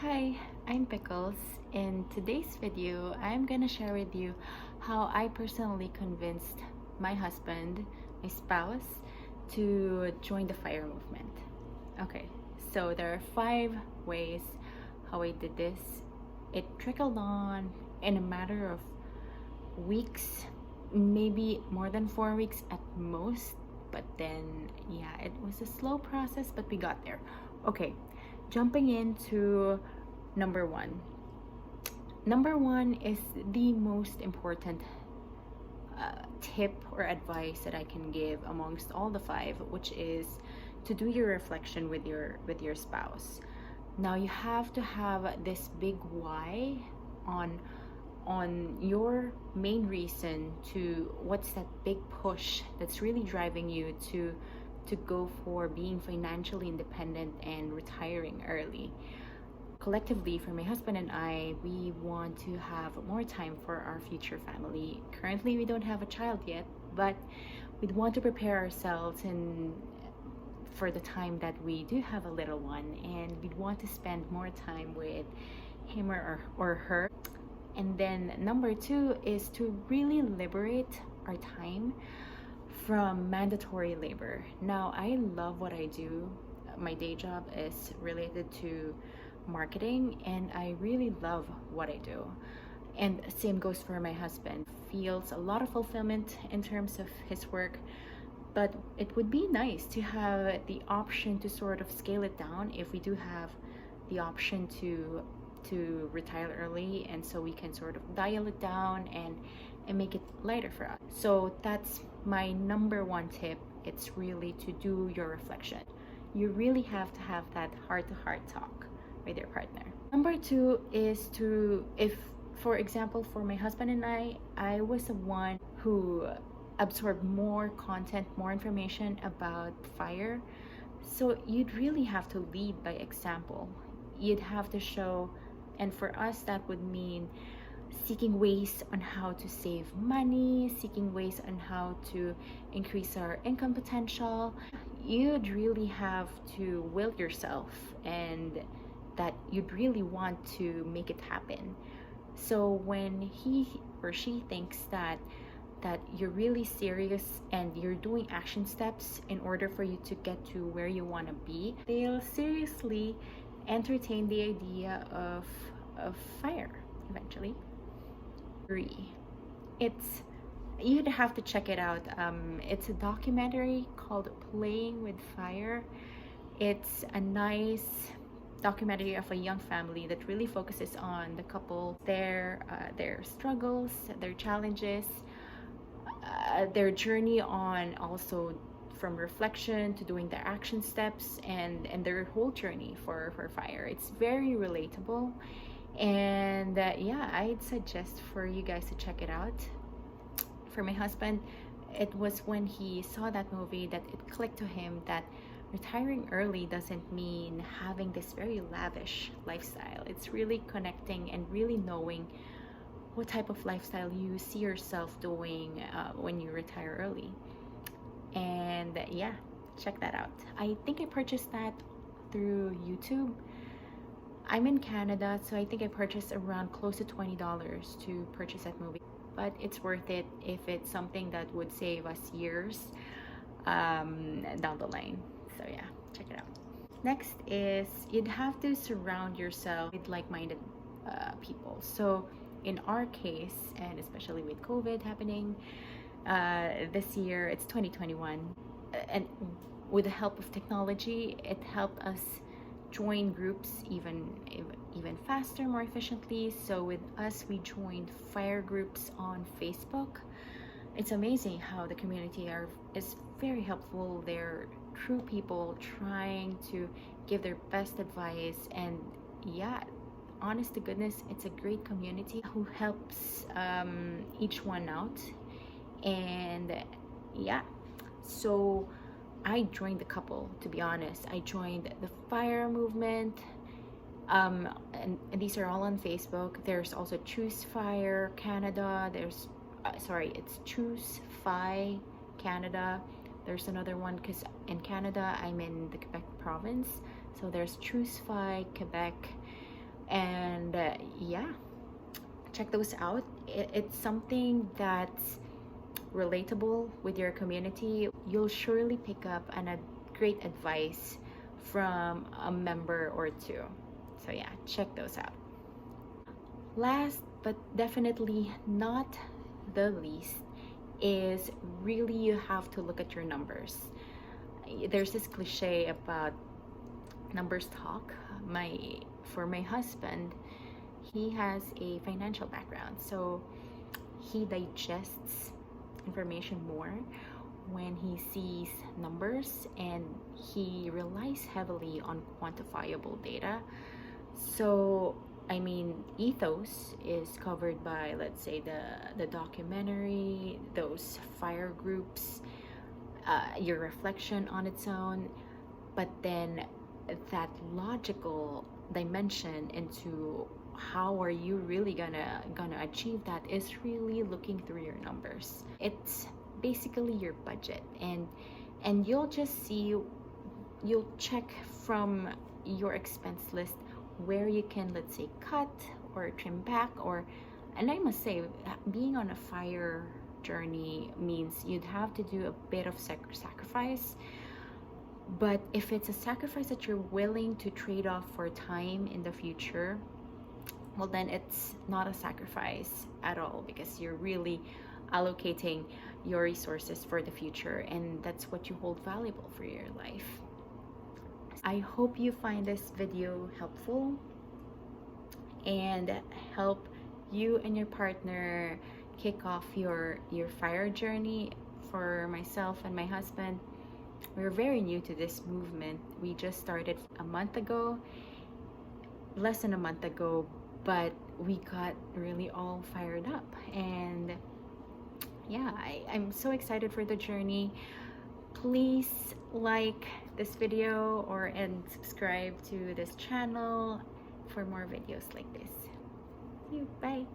Hi, I'm Pickles. In today's video, I'm gonna share with you how I personally convinced my husband, my spouse, to join the fire movement. Okay, so there are 5 ways how I did this. It trickled on in a matter of weeks, maybe more than 4 weeks at most. But then, yeah, it was a slow process, but we got there. Okay, jumping into number one. Number one is the most important tip or advice that I can give amongst all the 5, which is to do your reflection with your spouse. Now you have to have this big why on your main reason to what's that big push that's really driving you to go for being financially independent and retiring early. Collectively, for my husband and I, we want to have more time for our future family. Currently, we don't have a child yet, but we'd want to prepare ourselves and for the time that we do have a little one, and we'd want to spend more time with him or her. And then number 2 is to really liberate our time from mandatory labor. Now, I love what I do. My day job is related to marketing, and I really love what I do. And same goes for my husband. Feels a lot of fulfillment in terms of his work, but it would be nice to have the option to sort of scale it down if we do have the option to retire early, and so we can sort of dial it down and make it lighter for us. So that's my number 1 tip. It's really to do your reflection. You really have to have that heart-to-heart talk with your partner. Number 2 is to, if for example for my husband and I was the one who absorbed more content, more information about fire, so you'd really have to lead by example. You'd have to show, and for us that would mean seeking ways on how to save money, seeking ways on how to increase our income potential. You'd really have to will yourself, and that you'd really want to make it happen. So when he or she thinks that you're really serious and you're doing action steps in order for you to get to where you want to be, they'll seriously entertain the idea of fire eventually. 3, it's, you'd have to check it out. It's a documentary called Playing with Fire. It's a nice documentary of a young family that really focuses on the couple, their struggles, their challenges, their journey on also from reflection to doing the action steps, and their whole journey for fire. It's very relatable, and yeah, I'd suggest for you guys to check it out. For my husband, it was when he saw that movie that it clicked to him that retiring early doesn't mean having this very lavish lifestyle. It's really connecting and really knowing what type of lifestyle you see yourself doing when you retire early. And yeah, check that out. I think I purchased that through YouTube. I'm in Canada, so I think I purchased around close to $20 to purchase that movie, but it's worth it if it's something that would save us years down the line. So yeah, check it out. Next is you'd have to surround yourself with like-minded people. So in our case, and especially with COVID happening this year, it's 2021, and with the help of technology, it helped us join groups even faster, more efficiently. So with us, we joined fire groups on Facebook. It's amazing how the community is very helpful. They're true people trying to give their best advice, and yeah, honest to goodness, it's a great community who helps each one out. And yeah, so I joined the couple, to be honest. I joined the fire movement, and these are all on Facebook. There's also Choose Fire Canada. There's it's Choose Fi Canada. There's another one because in Canada I'm in the Quebec province, so there's Choose Fi Quebec. And yeah, check those out. It's something that's relatable with your community. You'll surely pick up a great advice from a member or two. So yeah, check those out. Last but definitely not the least is really you have to look at your numbers. There's this cliche about numbers talk. For my husband, he has a financial background, so he digests information more when he sees numbers, and he relies heavily on quantifiable data. So I mean, ethos is covered by, let's say, the documentary, those fire groups, your reflection on its own, but then that logical dimension into how are you really gonna achieve that is really looking through your numbers. It's basically your budget, and you'll just see, you'll check from your expense list where you can, let's say, cut or trim back. Or, and I must say, being on a fire journey means you'd have to do a bit of sacrifice. But if it's a sacrifice that you're willing to trade off for time in the future, well, then it's not a sacrifice at all, because you're really allocating your resources for the future, and that's what you hold valuable for your life. I hope you find this video helpful and help you and your partner kick off your fire journey. For myself and my husband, we're very new to this movement. We just started a month ago, less than a month ago, but we got really all fired up. And yeah, I'm so excited for the journey. Please like this video and subscribe to this channel for more videos like this. See you. Bye.